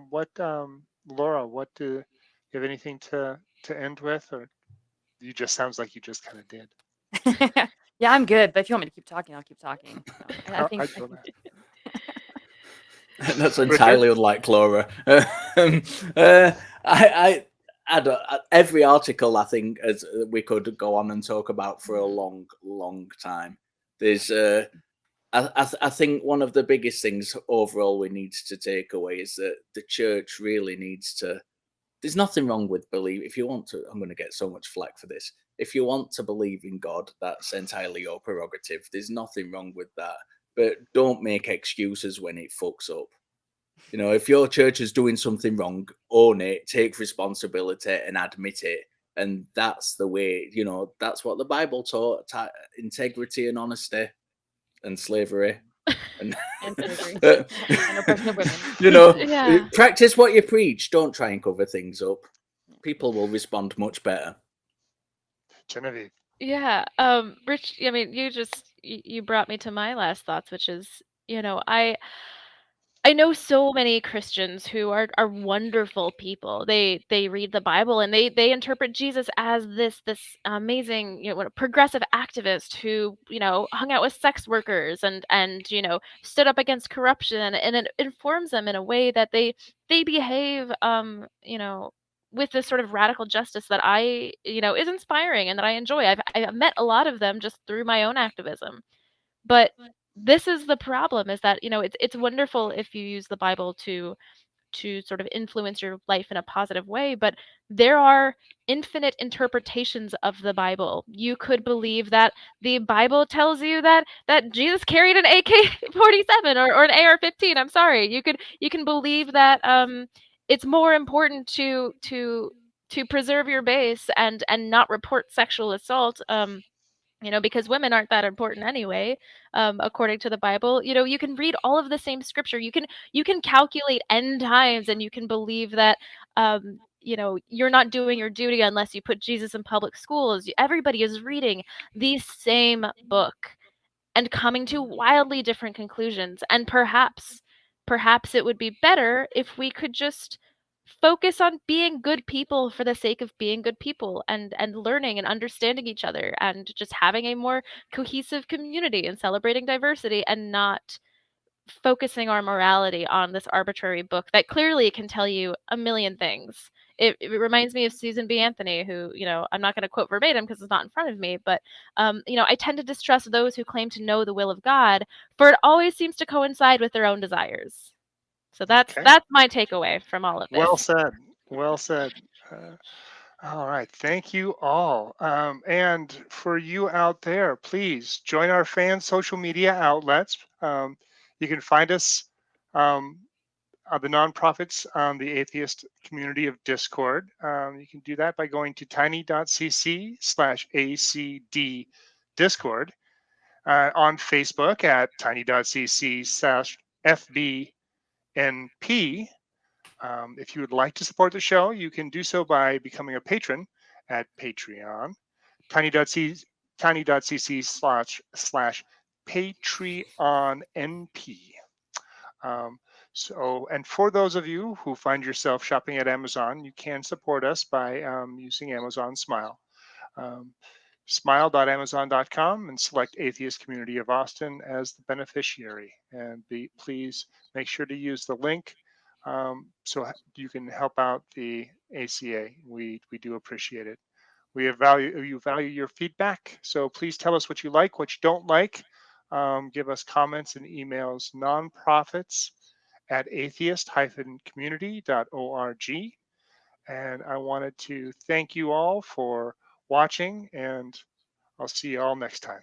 What, Laura? What do you have anything to end with, or you just sounds like you just kind of did? Yeah, I'm good. But if you want me to keep talking, I'll keep talking. So I think I don't know. That's Richard? entirely unlike Laura. Um, uh, I don't, every article I think as we could go on and talk about for a long, long time. There's, I think one of the biggest things overall we need to take away is that the church really needs to. There's nothing wrong with believe. If you want to, I'm going to get so much flack for this. If you want to believe in God, that's entirely your prerogative. There's nothing wrong with that. But don't make excuses when it fucks up. You know, if your church is doing something wrong, own it, take responsibility, and admit it. And that's the way. You know, that's what the Bible taught: integrity and honesty, and slavery, and and slavery uh, and oppression of women. you know, Yeah. practice what you preach. Don't try and cover things up. People will respond much better. Genevieve. Yeah. Rich, I mean, you brought me to my last thoughts, which is, I know so many Christians who are wonderful people. They read the Bible and they interpret Jesus as this amazing, progressive activist who, hung out with sex workers and stood up against corruption, and it informs them in a way that they behave with this sort of radical justice that is inspiring and that I enjoy. I've met a lot of them just through my own activism. But this is the problem, is that, it's wonderful if you use the Bible to sort of influence your life in a positive way, but there are infinite interpretations of the Bible. You could believe that the Bible tells you that Jesus carried an AK-47 or an AR-15. I'm sorry. You can believe that it's more important to preserve your base and not report sexual assault. Because women aren't that important anyway, according to the Bible. You can read all of the same scripture. You can calculate n times, and you can believe that, you're not doing your duty unless you put Jesus in public schools. Everybody is reading the same book and coming to wildly different conclusions. And perhaps it would be better if we could just focus on being good people for the sake of being good people, and learning and understanding each other, and just having a more cohesive community and celebrating diversity, and not focusing our morality on this arbitrary book that clearly can tell you a million things. It reminds me of Susan B. Anthony, who, I'm not going to quote verbatim because it's not in front of me, but, I tend to distrust those who claim to know the will of God, for it always seems to coincide with their own desires. So that's Okay. that's my takeaway from all of Well this. said. Well said. All right. Thank you all. And for you out there, please join our fan social media outlets. You can find us, um, the nonprofits on the Atheist Community of Discord. You can do that by going to tiny.cc/ACD Discord, on Facebook at tiny.cc/FBNP. If you would like to support the show, you can do so by becoming a patron at Patreon, tiny.cc tiny.cc/slash Patreon NP. Um, and for those of you who find yourself shopping at Amazon, you can support us by, using Amazon Smile. Um, Smile.amazon.com and select Atheist Community of Austin as the beneficiary. And please make sure to use the link, so you can help out the ACA. We do appreciate it. You value your feedback, so please tell us what you like, what you don't like. Give us comments and emails, nonprofits at atheist-community.org. And I wanted to thank you all for watching, and I'll see you all next time.